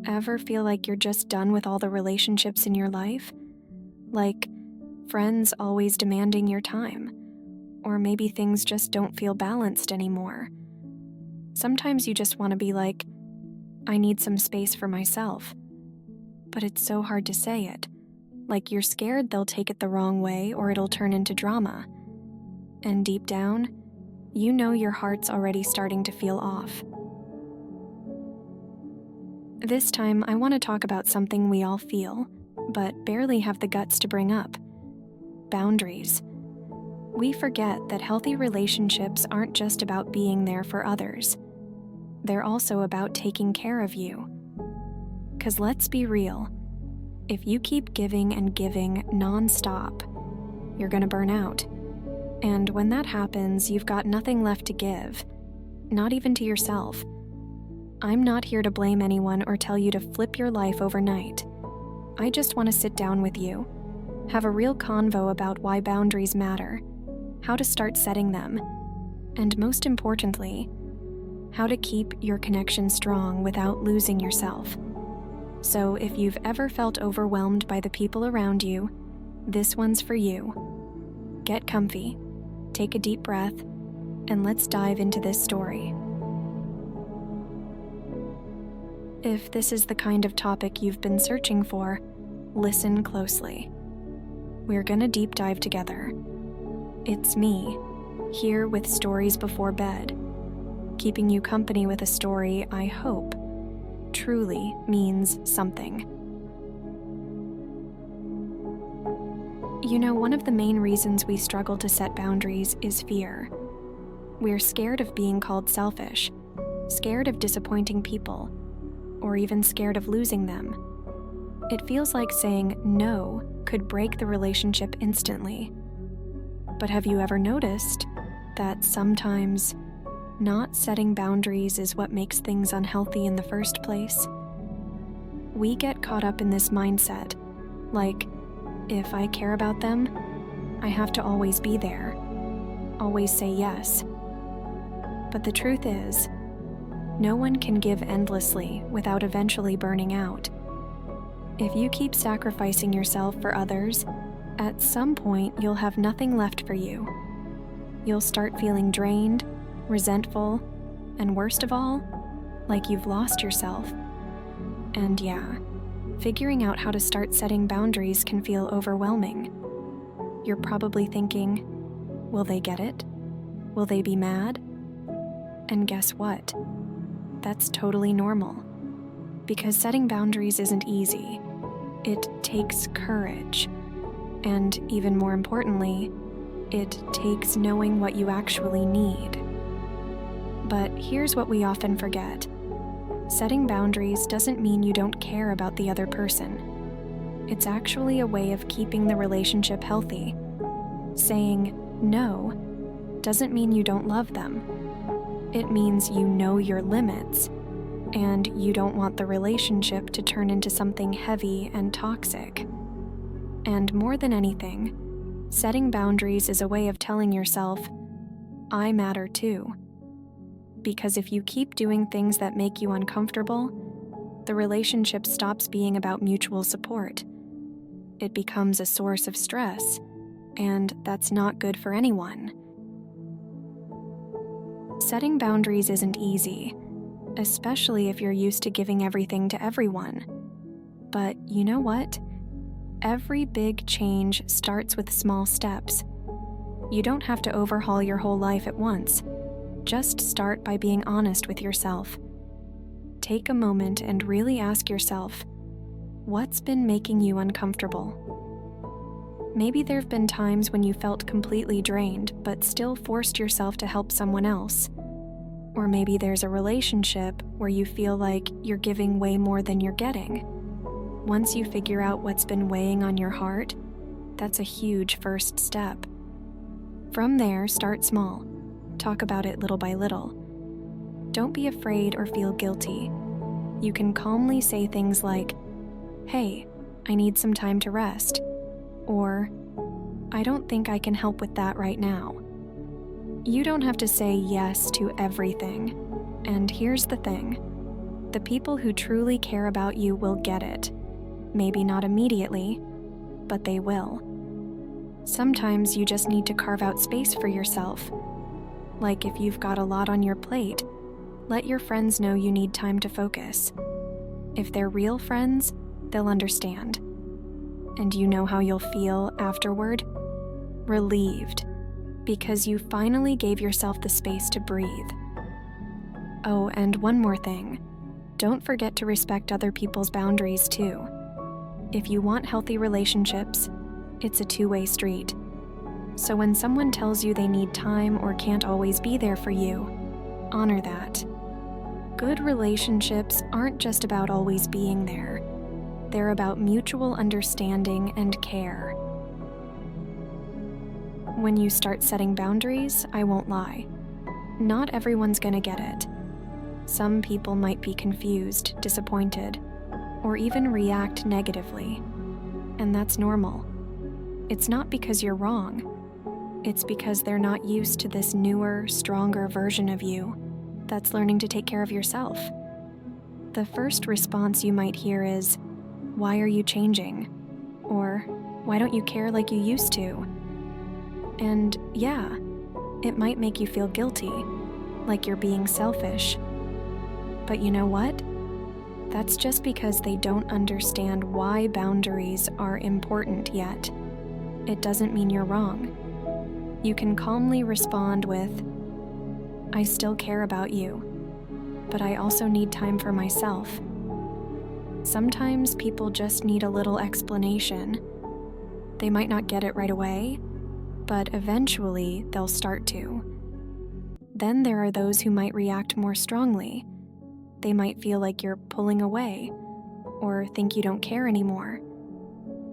Ever feel like you're just done with all the relationships in your life? Like friends always demanding your time, or maybe things just don't feel balanced anymore. Sometimes you just want to be like, I need some space for myself. But it's so hard to say it. Like you're scared they'll take it the wrong way or it'll turn into drama. And deep down, you know your heart's already starting to feel off. This time, I want to talk about something we all feel, but barely have the guts to bring up: boundaries. We forget that healthy relationships aren't just about being there for others. They're also about taking care of you. 'Cause let's be real, if you keep giving and giving non-stop, you're gonna burn out. And when that happens, you've got nothing left to give, not even to yourself. I'm not here to blame anyone or tell you to flip your life overnight. I just want to sit down with you, have a real convo about why boundaries matter, how to start setting them, and most importantly, how to keep your connection strong without losing yourself. So if you've ever felt overwhelmed by the people around you, this one's for you. Get comfy, take a deep breath, and let's dive into this story. If this is the kind of topic you've been searching for, listen closely. We're gonna deep dive together. It's me, here with Stories Before Bed, keeping you company with a story I hope truly means something. You know, one of the main reasons we struggle to set boundaries is fear. We're scared of being called selfish, scared of disappointing people, or even scared of losing them. It feels like saying no could break the relationship instantly. But have you ever noticed that sometimes not setting boundaries is what makes things unhealthy in the first place? We get caught up in this mindset, like, if I care about them, I have to always be there, always say yes. But the truth is, no one can give endlessly without eventually burning out. If you keep sacrificing yourself for others, at some point you'll have nothing left for you. You'll start feeling drained, resentful, and worst of all, like you've lost yourself. And yeah, figuring out how to start setting boundaries can feel overwhelming. You're probably thinking, will they get it? Will they be mad? And guess what? That's totally normal. Because setting boundaries isn't easy. It takes courage. And even more importantly, it takes knowing what you actually need. But here's what we often forget. Setting boundaries doesn't mean you don't care about the other person. It's actually a way of keeping the relationship healthy. Saying no doesn't mean you don't love them. It means you know your limits, and you don't want the relationship to turn into something heavy and toxic. And more than anything, setting boundaries is a way of telling yourself, I matter too. Because if you keep doing things that make you uncomfortable, the relationship stops being about mutual support. It becomes a source of stress, and that's not good for anyone. Setting boundaries isn't easy, especially if you're used to giving everything to everyone. But you know what? Every big change starts with small steps. You don't have to overhaul your whole life at once. Just start by being honest with yourself. Take a moment and really ask yourself, what's been making you uncomfortable? Maybe there have been times when you felt completely drained, but still forced yourself to help someone else. Or maybe there's a relationship where you feel like you're giving way more than you're getting. Once you figure out what's been weighing on your heart, that's a huge first step. From there, start small. Talk about it little by little. Don't be afraid or feel guilty. You can calmly say things like, hey, I need some time to rest. Or, I don't think I can help with that right now. You don't have to say yes to everything. And here's the thing. The people who truly care about you will get it. Maybe not immediately, but they will. Sometimes you just need to carve out space for yourself. Like if you've got a lot on your plate, let your friends know you need time to focus. If they're real friends, they'll understand. And you know how you'll feel afterward? Relieved, because you finally gave yourself the space to breathe. Oh, and one more thing. Don't forget to respect other people's boundaries too. If you want healthy relationships, it's a two-way street. So when someone tells you they need time or can't always be there for you, honor that. Good relationships aren't just about always being there. They're about mutual understanding and care. When you start setting boundaries, I won't lie. Not everyone's gonna get it. Some people might be confused, disappointed, or even react negatively. And that's normal. It's not because you're wrong. It's because they're not used to this newer, stronger version of you that's learning to take care of yourself. The first response you might hear is, "Why are you changing?" Or, "Why don't you care like you used to?" And yeah, it might make you feel guilty, like you're being selfish. But you know what? That's just because they don't understand why boundaries are important yet. It doesn't mean you're wrong. You can calmly respond with, "I still care about you, but I also need time for myself." Sometimes people just need a little explanation. They might not get it right away, but eventually they'll start to. Then there are those who might react more strongly. They might feel like you're pulling away or think you don't care anymore.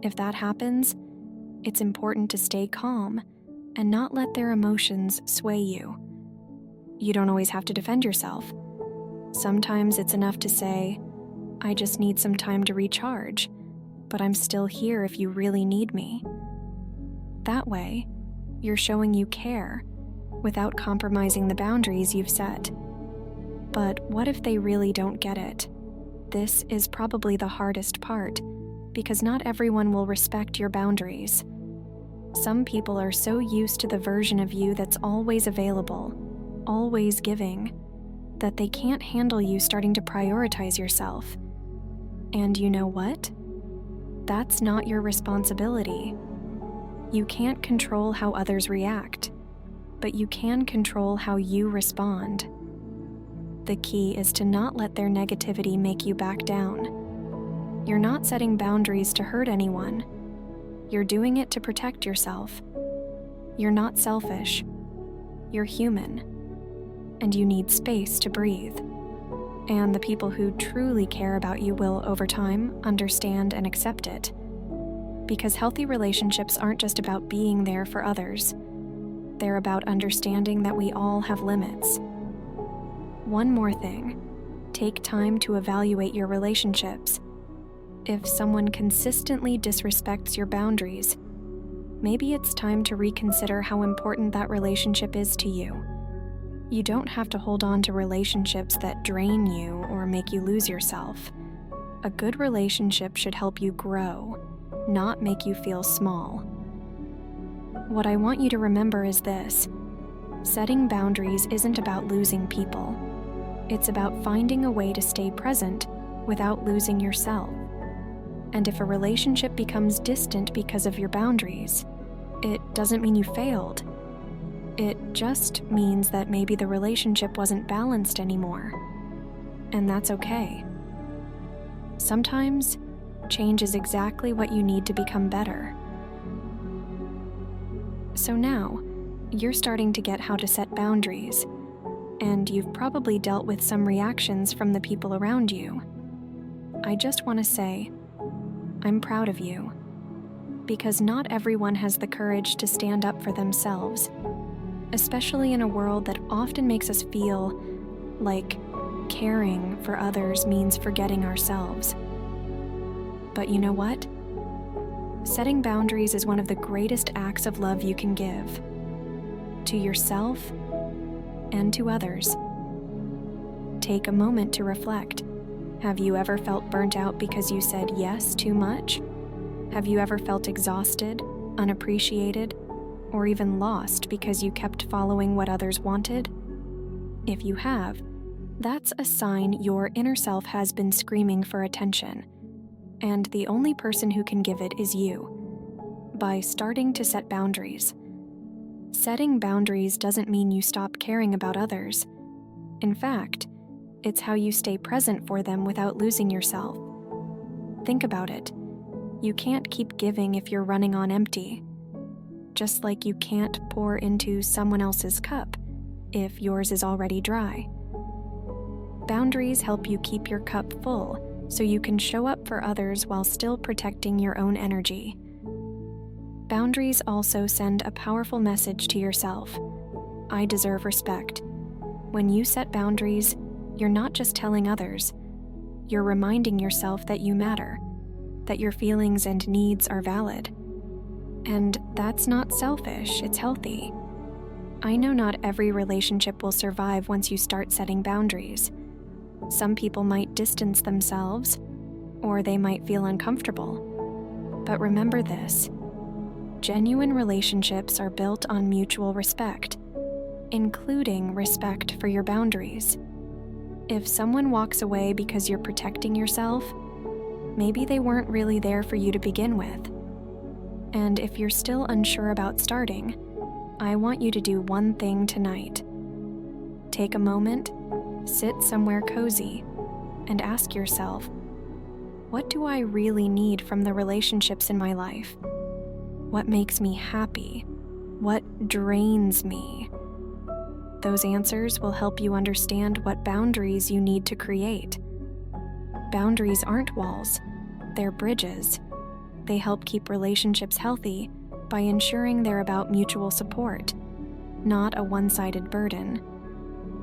If that happens, it's important to stay calm and not let their emotions sway you. You don't always have to defend yourself. Sometimes it's enough to say, "I just need some time to recharge, but I'm still here if you really need me." That way, you're showing you care without compromising the boundaries you've set. But what if they really don't get it? This is probably the hardest part, because not everyone will respect your boundaries. Some people are so used to the version of you that's always available, always giving, that they can't handle you starting to prioritize yourself. And you know what? That's not your responsibility. You can't control how others react, but you can control how you respond. The key is to not let their negativity make you back down. You're not setting boundaries to hurt anyone. You're doing it to protect yourself. You're not selfish. You're human. And you need space to breathe. And the people who truly care about you will, over time, understand and accept it. Because healthy relationships aren't just about being there for others. They're about understanding that we all have limits. One more thing. Take time to evaluate your relationships. If someone consistently disrespects your boundaries, maybe it's time to reconsider how important that relationship is to you. You don't have to hold on to relationships that drain you or make you lose yourself. A good relationship should help you grow, not make you feel small. What I want you to remember is this: setting boundaries isn't about losing people. It's about finding a way to stay present without losing yourself. And if a relationship becomes distant because of your boundaries, it doesn't mean you failed. It just means that maybe the relationship wasn't balanced anymore. And that's okay. Sometimes, change is exactly what you need to become better. So now, you're starting to get how to set boundaries, and you've probably dealt with some reactions from the people around you. I just want to say, I'm proud of you, because not everyone has the courage to stand up for themselves, especially in a world that often makes us feel like caring for others means forgetting ourselves. But you know what? Setting boundaries is one of the greatest acts of love you can give, to yourself and to others. Take a moment to reflect. Have you ever felt burnt out because you said yes too much? Have you ever felt exhausted, unappreciated, or even lost because you kept following what others wanted? If you have, that's a sign your inner self has been screaming for attention, and the only person who can give it is you. By starting to set boundaries. Setting boundaries doesn't mean you stop caring about others. In fact, it's how you stay present for them without losing yourself. Think about it. You can't keep giving if you're running on empty. Just like you can't pour into someone else's cup if yours is already dry. Boundaries help you keep your cup full so you can show up for others while still protecting your own energy. Boundaries also send a powerful message to yourself. I deserve respect. When you set boundaries, you're not just telling others. You're reminding yourself that you matter, that your feelings and needs are valid. And that's not selfish, it's healthy. I know not every relationship will survive once you start setting boundaries. Some people might distance themselves, or they might feel uncomfortable. But remember this. Genuine relationships are built on mutual respect, including respect for your boundaries. If someone walks away because you're protecting yourself, maybe they weren't really there for you to begin with. And if you're still unsure about starting, I want you to do one thing tonight. Take a moment, sit somewhere cozy, and ask yourself, what do I really need from the relationships in my life? What makes me happy? What drains me? Those answers will help you understand what boundaries you need to create. Boundaries aren't walls, they're bridges. They help keep relationships healthy by ensuring they're about mutual support, not a one-sided burden.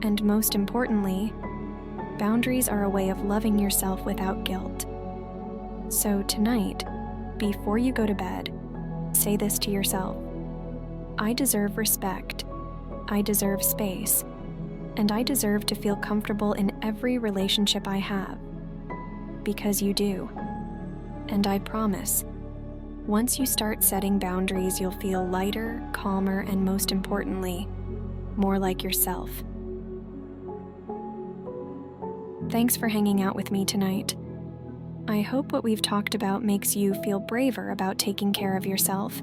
And most importantly, boundaries are a way of loving yourself without guilt. So tonight, before you go to bed, say this to yourself. I deserve respect. I deserve space. And I deserve to feel comfortable in every relationship I have. Because you do. And I promise, once you start setting boundaries, you'll feel lighter, calmer, and most importantly, more like yourself. Thanks for hanging out with me tonight. I hope what we've talked about makes you feel braver about taking care of yourself,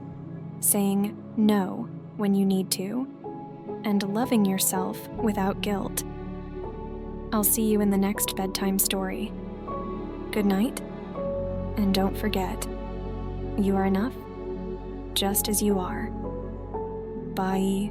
saying no when you need to, and loving yourself without guilt. I'll see you in the next bedtime story. Good night, and don't forget, you are enough, just as you are. Bye.